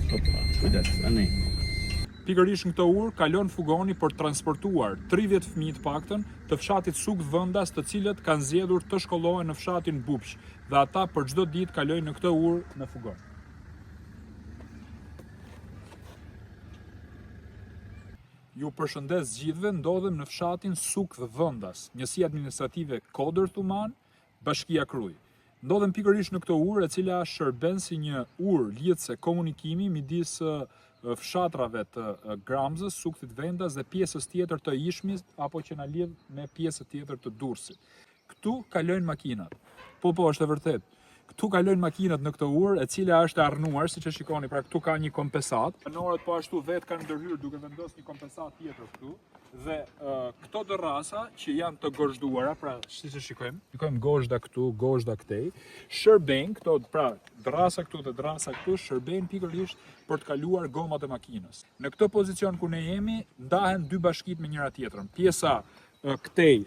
Opa, kujdes, tani. Pikërisht në këtë urë kalon fugoni për transportuar 30 fëmijë të paktën të fshatit Suk Vëndas, të cilët kanë zgjedhur të shkollohen në fshatin Bupsh, dhe ata për çdo ditë kalojnë në këtë urë në fugon. Ju përshëndes gjithëve, ndodhem në fshatin Suk Vëndas, njësi administrative Kodër Thuman, Bashkia Kruj. Ndodhem pikërisht në këtë urë, e cila shërben si një urë lidhëse komunikimi midis fshatrave të Gramzës, Suktit Vendas dhe pjesës tjetër të Ishmit, apo që na lidh me pjesën tjetër të Durrësit. Këtu kalojnë makinat. Po, është e vërtet. Këtu kalojnë makinat në këtë urë, e cila është arnuar, siç e shikoni, pra këtu ka një kompensat. Banorët po ashtu vetë kanë ndërhyrë duke vendosur një kompensat tjetër këtu. Dhe këto dërrasa që janë të gozhduara, pra siç e shikojmë gozhda këtu, gozhda këtej, shërbejnë këto, pra dërrasa këtu dhe dërrasa këtu shërbejnë pikërisht për të kaluar gomat e makinës. Në këtë pozicion ku ne jemi, ndahen dy bashkitë me njëra tjetrën. Pjesa këtej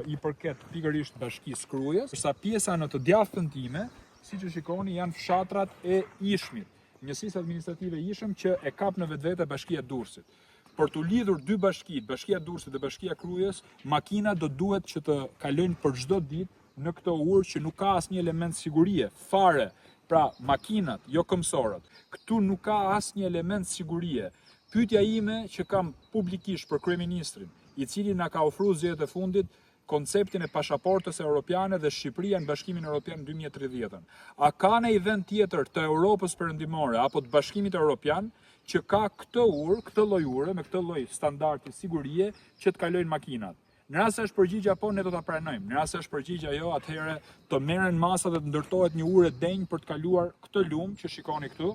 i përket pikërisht bashkisë Krujës, ndërsa pjesa në të djathtën time, siç e shikoni, janë fshatrat e Ishmit, njësisë administrative Ishëm që e kap në vetvete Bashkia e Durrësit. Për të lidhur dy bashkitë, Bashkia e Durrësit dhe Bashkia e Krujës, makina do duhet që të kalojnë për çdo ditë në këtë urë që nuk ka asnjë element sigurie, fare. Pra, makinat, jo këmsorët. Këtu nuk ka asnjë element sigurie. Pyetja ime që kam publikisht për kryeministrin, i cili na ka ofruar zgjedhjet e fundit konceptin e pasaportës europiane dhe Shqipëria në Bashkimin Evropian 2030. A ka në vend tjetër të Europës Perëndimore apo të Bashkimit Evropian që ka këtë urë, këtë lloj ure me këtë lloj standardi sigurie që të kalojnë makinat? Në rast se është përgjigja po, ne do ta pranojmë. Në rast se është përgjigja jo, atëherë të merren masa dhe të ndërtohet një urë denj për të kaluar këtë lum që shikoni këtu,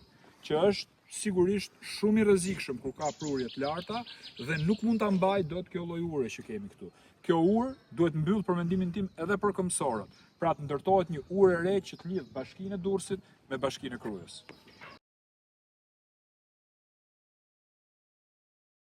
që është sigurisht shumë i rrezikshëm kur ka prurje të larta dhe nuk mund ta mbaj dot kjo lloj ure që kemi këtu. Kjo urë duhet mbyll për mendimin tim edhe për këmsorët, pra të ndërtohet një urë e re që të lidh Bashkinë e Durrësit me Bashkinë e Krujës.